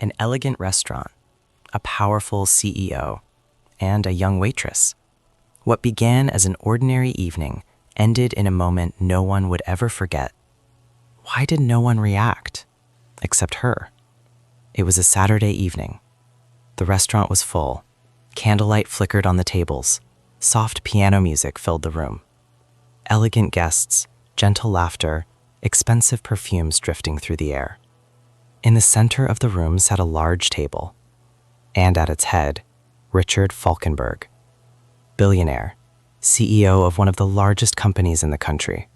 an elegant restaurant, a powerful CEO, and a young waitress. What began as an ordinary evening ended in a moment no one would ever forget. Why did no one react? Except her. It was a Saturday evening. The restaurant was full. Candlelight flickered on the tables. Soft piano music filled the room. Elegant guests, gentle laughter, expensive perfumes drifting through the air. In the center of the room sat a large table, and at its head, Richard Falkenberg, billionaire, CEO of one of the largest companies in the country.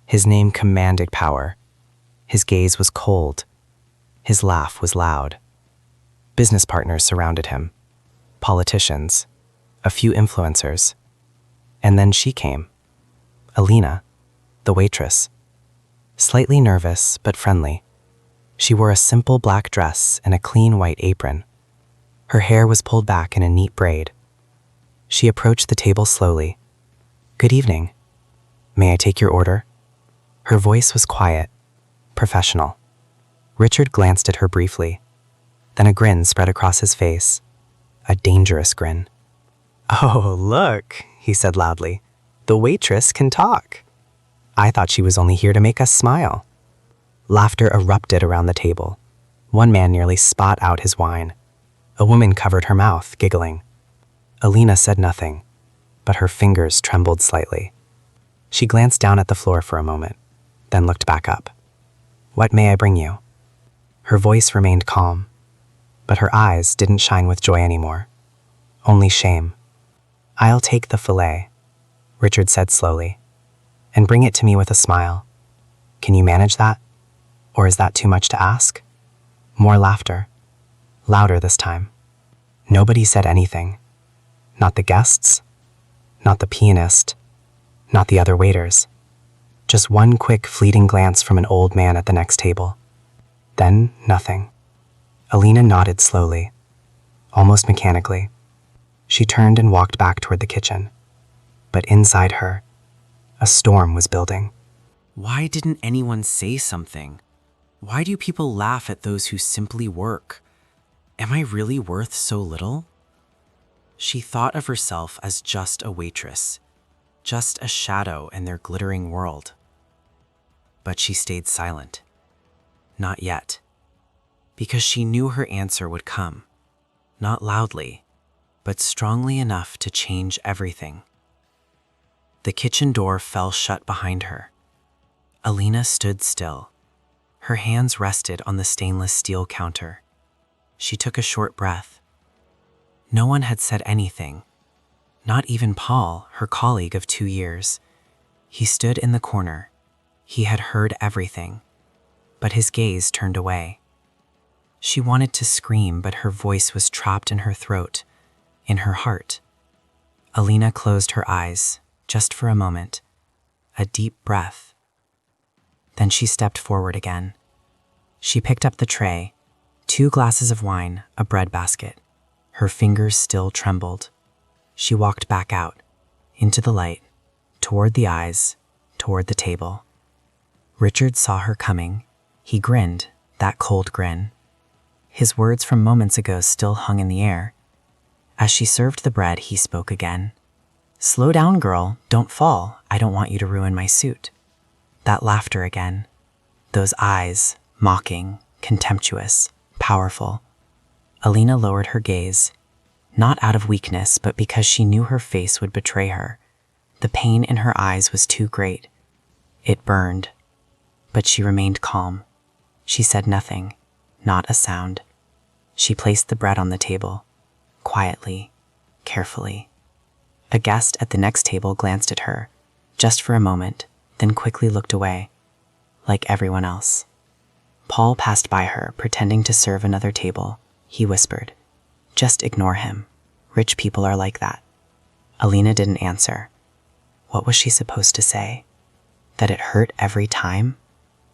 His name commanded power. His gaze was cold. His laugh was loud. Business partners surrounded him, politicians, a few influencers. And then she came, Alina, the waitress. Slightly nervous but friendly. She wore a simple black dress and a clean white apron. Her hair was pulled back in a neat braid. She approached the table slowly. "Good evening. May I take your order?" Her voice was quiet, professional. Richard glanced at her briefly. Then a grin spread across his face. A dangerous grin. "Oh, look," he said loudly. "The waitress can talk. I thought she was only here to make us smile." Laughter erupted around the table. One man nearly spat out his wine. A woman covered her mouth, giggling. Alina said nothing, but her fingers trembled slightly. She glanced down at the floor for a moment, then looked back up. "What may I bring you?" Her voice remained calm, but her eyes didn't shine with joy anymore. Only shame. "I'll take the filet," Richard said slowly, "and bring it to me with a smile. Can you manage that? Or is that too much to ask?" More laughter. Louder this time. Nobody said anything. Not the guests, not the pianist, not the other waiters. Just one quick fleeting glance from an old man at the next table. Then nothing. Alina nodded slowly, almost mechanically. She turned and walked back toward the kitchen. But inside her, a storm was building. Why didn't anyone say something? Why do people laugh at those who simply work? Am I really worth so little? She thought of herself as just a waitress, just a shadow in their glittering world. But she stayed silent. Not yet. Because she knew her answer would come. Not loudly, but strongly enough to change everything. The kitchen door fell shut behind her. Alina stood still. Her hands rested on the stainless steel counter. She took a short breath. No one had said anything. Not even Paul, her colleague of 2 years. He stood in the corner. He had heard everything, but his gaze turned away. She wanted to scream, but her voice was trapped in her throat, in her heart. Alina closed her eyes, just for a moment. A deep breath. Then she stepped forward again. She picked up the tray, 2 glasses of wine, a bread basket. Her fingers still trembled. She walked back out, into the light, toward the eyes, toward the table. Richard saw her coming. He grinned, that cold grin. His words from moments ago still hung in the air. As she served the bread, he spoke again. "Slow down, girl. Don't fall. I don't want you to ruin my suit." That laughter again. Those eyes, mocking, contemptuous, powerful. Alina lowered her gaze, not out of weakness, but because she knew her face would betray her. The pain in her eyes was too great. It burned, but she remained calm. She said nothing, not a sound. She placed the bread on the table, quietly, carefully. A guest at the next table glanced at her, just for a moment, then quickly looked away, like everyone else. Paul passed by her, pretending to serve another table. He whispered, "Just ignore him. Rich people are like that." Alina didn't answer. What was she supposed to say? That it hurt every time?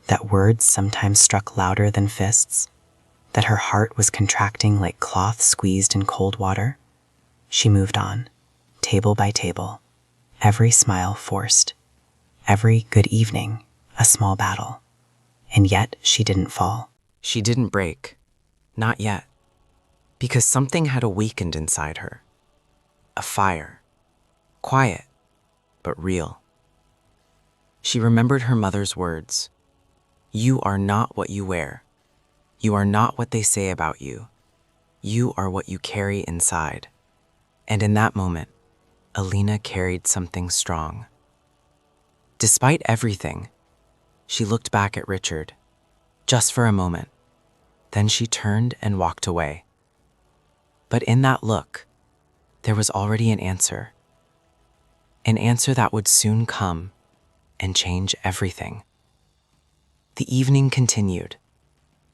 That words sometimes struck louder than fists? That her heart was contracting like cloth squeezed in cold water? She moved on, table by table, every smile forced, every good evening a small battle. And yet she didn't fall. She didn't break. Not yet, because something had awakened inside her. A fire. Quiet, but real. She remembered her mother's words. You are not what you wear. You are not what they say about you. You are what you carry inside. And in that moment, Alina carried something strong. Despite everything, she looked back at Richard, just for a moment. Then she turned and walked away. But in that look, there was already an answer that would soon come and change everything. The evening continued.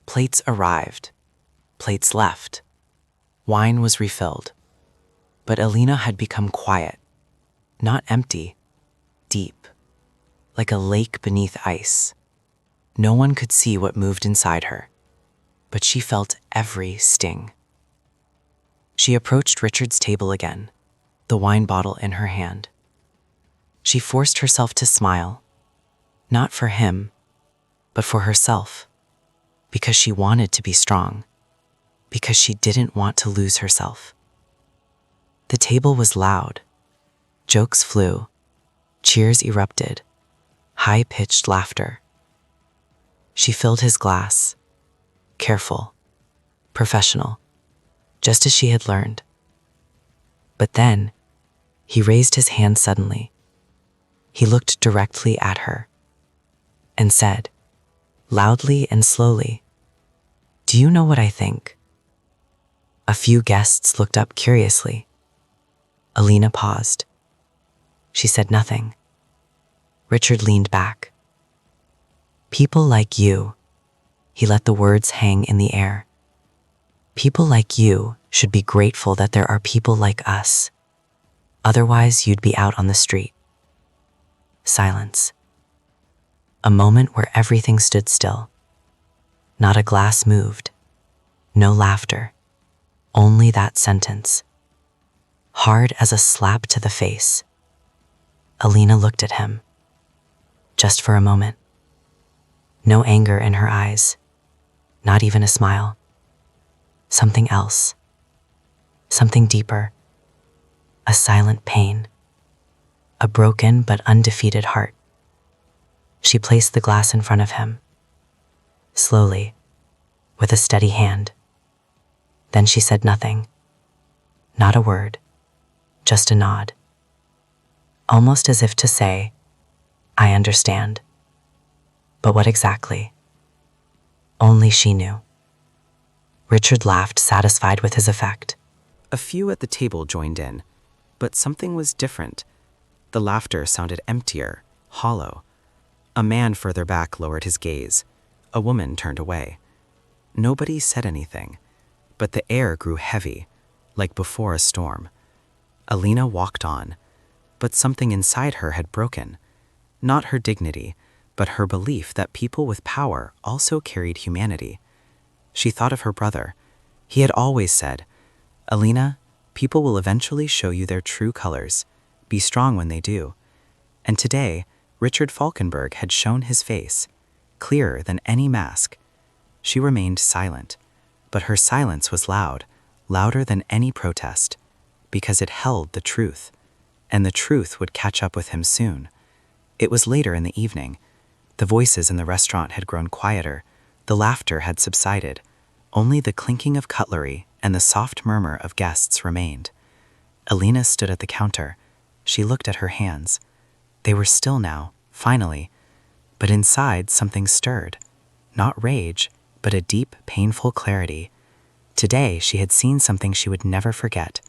Plates arrived. Plates left. Wine was refilled. But Alina had become quiet, not empty, deep, like a lake beneath ice. No one could see what moved inside her, but she felt every sting. She approached Richard's table again, the wine bottle in her hand. She forced herself to smile, not for him, but for herself, because she wanted to be strong, because she didn't want to lose herself. The table was loud. Jokes flew. Cheers erupted. High-pitched laughter. She filled his glass. Careful. Professional. Just as she had learned. But then, he raised his hand suddenly. He looked directly at her and said, loudly and slowly, "Do you know what I think?" A few guests looked up curiously. Alina paused. She said nothing. Richard leaned back. People like you, he let the words hang in the air. People like you should be grateful that there are people like us. Otherwise, you'd be out on the street. Silence. A moment where everything stood still. Not a glass moved. No laughter. Only that sentence. Hard as a slap to the face. Alina looked at him. Just for a moment. No anger in her eyes. Not even a smile. Something else. Something deeper. A silent pain. A broken but undefeated heart. She placed the glass in front of him. Slowly, with a steady hand. Then she said nothing. Not a word. Just a nod. Almost as if to say, I understand. But what exactly? Only she knew. Richard laughed, satisfied with his effect. A few at the table joined in, but something was different. The laughter sounded emptier, hollow. A man further back lowered his gaze. A woman turned away. Nobody said anything, but the air grew heavy, like before a storm. Alina walked on, but something inside her had broken. Not her dignity, but her belief that people with power also carried humanity. She thought of her brother. He had always said, Alina, people will eventually show you their true colors. Be strong when they do. And today, Richard Falkenberg had shown his face, clearer than any mask. She remained silent, but her silence was loud, louder than any protest, because it held the truth, and the truth would catch up with him soon. It was later in the evening. The voices in the restaurant had grown quieter. The laughter had subsided. Only the clinking of cutlery and the soft murmur of guests remained. Alina stood at the counter. She looked at her hands. They were still now, finally, but inside something stirred. Not rage, but a deep, painful clarity. Today she had seen something she would never forget.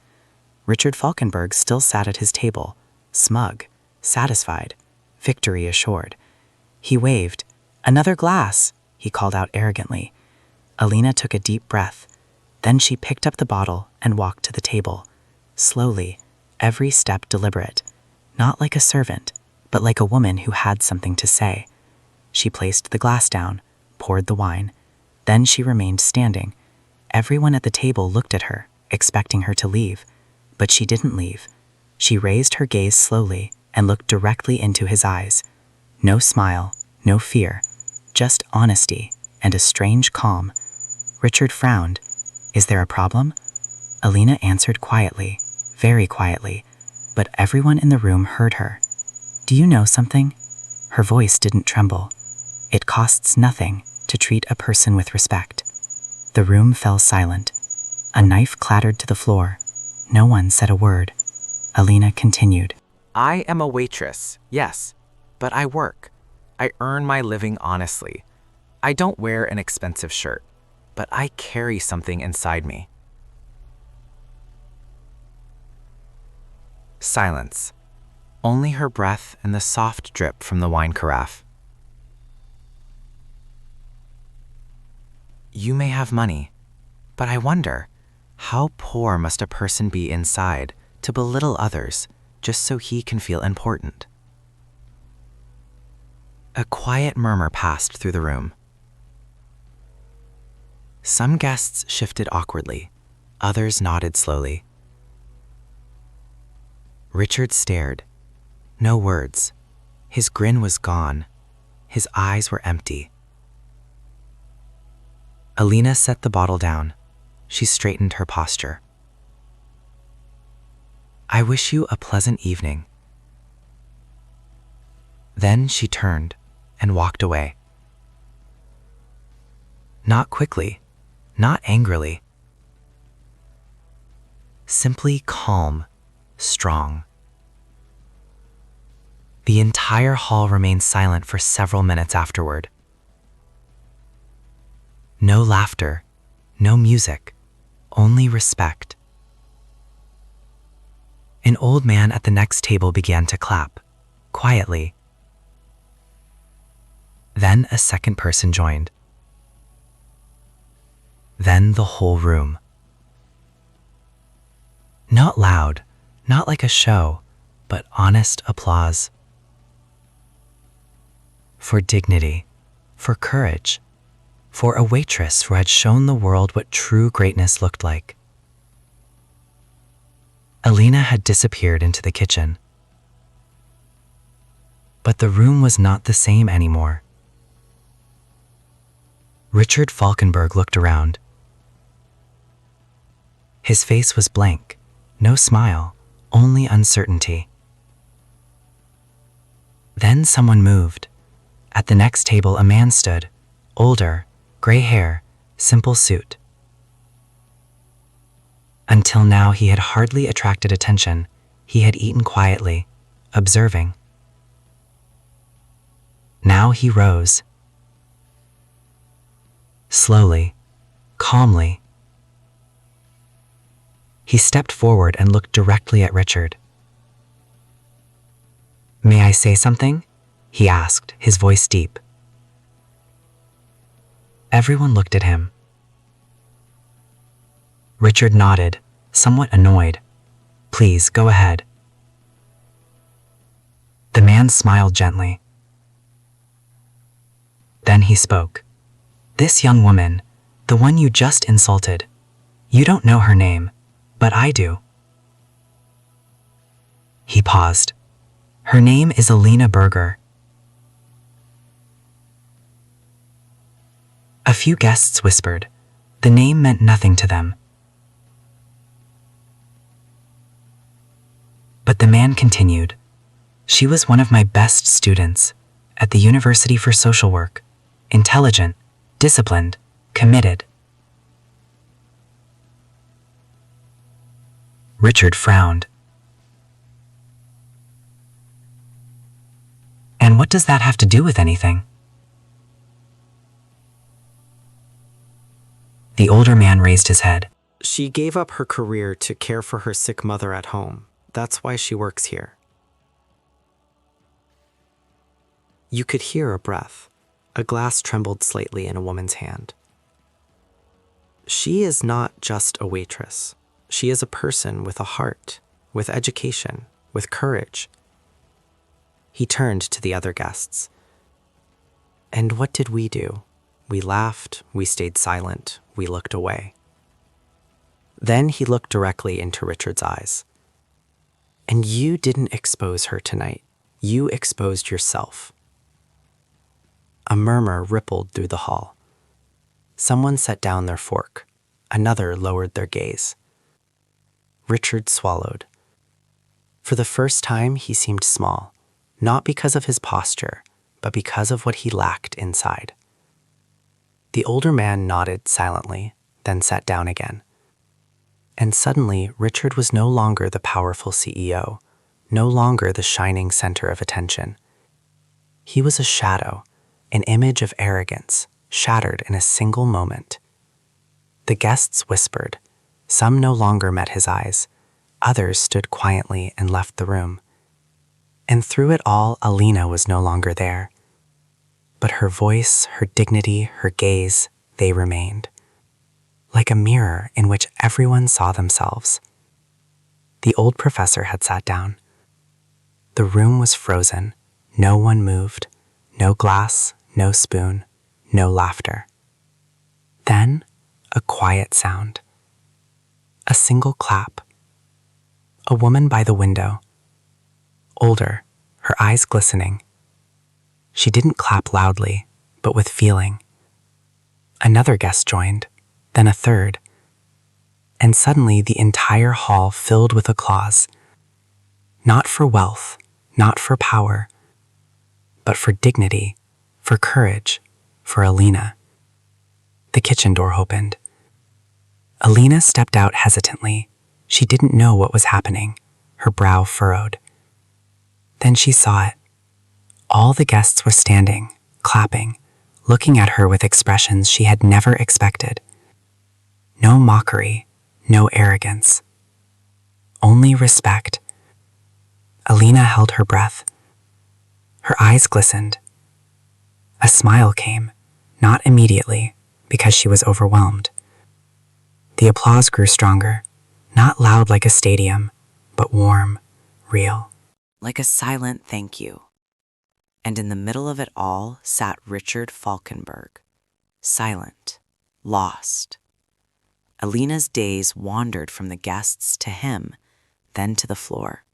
Richard Falkenberg still sat at his table, smug, satisfied, victory assured. He waved. Another glass, he called out arrogantly. Alina took a deep breath. Then she picked up the bottle and walked to the table. Slowly, every step deliberate. Not like a servant, but like a woman who had something to say. She placed the glass down, poured the wine. Then she remained standing. Everyone at the table looked at her, expecting her to leave. But she didn't leave. She raised her gaze slowly and looked directly into his eyes. No smile, no fear, just honesty and a strange calm. Richard frowned. Is there a problem? Alina answered quietly, very quietly, but everyone in the room heard her. Do you know something? Her voice didn't tremble. It costs nothing to treat a person with respect. The room fell silent. A knife clattered to the floor. No one said a word. Alina continued. I am a waitress, yes, but I work. I earn my living honestly. I don't wear an expensive shirt, but I carry something inside me. Silence. Only her breath and the soft drip from the wine carafe. You may have money, but I wonder, how poor must a person be inside to belittle others just so he can feel important? A quiet murmur passed through the room. Some guests shifted awkwardly, others nodded slowly. Richard stared. No words. His grin was gone. His eyes were empty. Alina set the bottle down. She straightened her posture. I wish you a pleasant evening. Then she turned and walked away. Not quickly, not angrily. Simply calm, strong. The entire hall remained silent for several minutes afterward. No laughter, no music, only respect. An old man at the next table began to clap, quietly. Then a second person joined. Then the whole room. Not loud, not like a show, but honest applause. For dignity, for courage, for a waitress who had shown the world what true greatness looked like. Alina had disappeared into the kitchen. But the room was not the same anymore. Richard Falkenberg looked around. His face was blank, no smile, only uncertainty. Then someone moved. At the next table, a man stood, older, gray hair, simple suit. Until now, he had hardly attracted attention. He had eaten quietly, observing. Now he rose. Slowly, calmly. He stepped forward and looked directly at Richard. May I say something? He asked, his voice deep. Everyone looked at him. Richard nodded, somewhat annoyed. Please, go ahead. The man smiled gently. Then he spoke. This young woman, the one you just insulted, you don't know her name, but I do. He paused. Her name is Alina Berger. A few guests whispered. The name meant nothing to them. But the man continued. She was one of my best students at the University for Social Work. Intelligent, disciplined, committed. Richard frowned. And what does that have to do with anything? The older man raised his head. She gave up her career to care for her sick mother at home. That's why she works here. You could hear a breath. A glass trembled slightly in a woman's hand. She is not just a waitress. She is a person with a heart, with education, with courage. He turned to the other guests. And what did we do? We laughed, we stayed silent, we looked away. Then he looked directly into Richard's eyes. And you didn't expose her tonight. You exposed yourself. A murmur rippled through the hall. Someone set down their fork. Another lowered their gaze. Richard swallowed. For the first time, he seemed small, not because of his posture, but because of what he lacked inside. The older man nodded silently, then sat down again. And suddenly, Richard was no longer the powerful CEO, no longer the shining center of attention. He was a shadow, an image of arrogance, shattered in a single moment. The guests whispered. Some no longer met his eyes. Others stood quietly and left the room. And through it all, Alina was no longer there. But her voice, her dignity, her gaze, they remained. Like a mirror in which everyone saw themselves. The old professor had sat down. The room was frozen. No one moved. No glass, no spoon, no laughter. Then, a quiet sound. A single clap. A woman by the window. Older, her eyes glistening. She didn't clap loudly, but with feeling. Another guest joined, then a third. And suddenly the entire hall filled with applause. Not for wealth, not for power, but for dignity, for courage, for Alina. The kitchen door opened. Alina stepped out hesitantly. She didn't know what was happening. Her brow furrowed. Then she saw it. All the guests were standing, clapping, looking at her with expressions she had never expected. No mockery, no arrogance. Only respect. Alina held her breath. Her eyes glistened. A smile came, not immediately, because she was overwhelmed. The applause grew stronger, not loud like a stadium, but warm, real. Like a silent thank you. And in the middle of it all sat Richard Falkenberg, silent, lost. Alina's gaze wandered from the guests to him, then to the floor.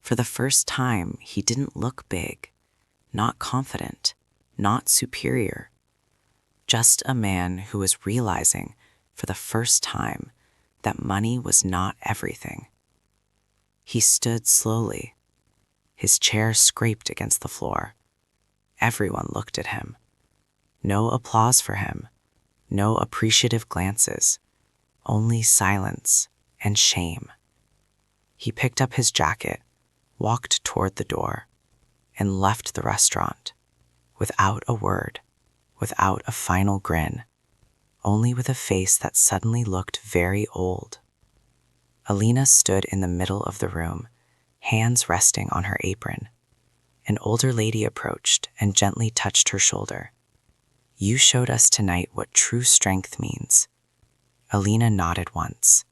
For the first time, he didn't look big, not confident, not superior. Just a man who was realizing for the first time that money was not everything. He stood slowly. His chair scraped against the floor. Everyone looked at him. No applause for him, no appreciative glances, only silence and shame. He picked up his jacket, walked toward the door, and left the restaurant, without a word, without a final grin, only with a face that suddenly looked very old. Alina stood in the middle of the room, hands resting on her apron. An older lady approached and gently touched her shoulder. "You showed us tonight what true strength means." Alina nodded once.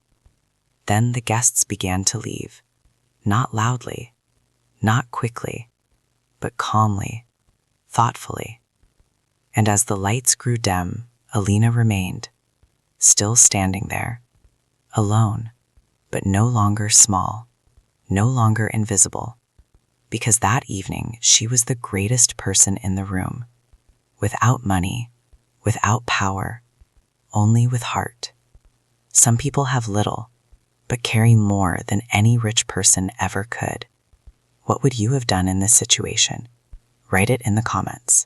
Then the guests began to leave, not loudly, not quickly, but calmly, thoughtfully. And as the lights grew dim, Alina remained, still standing there, alone, but no longer small, no longer invisible, because that evening she was the greatest person in the room, without money, without power, only with heart. Some people have little, but carry more than any rich person ever could. What would you have done in this situation? Write it in the comments.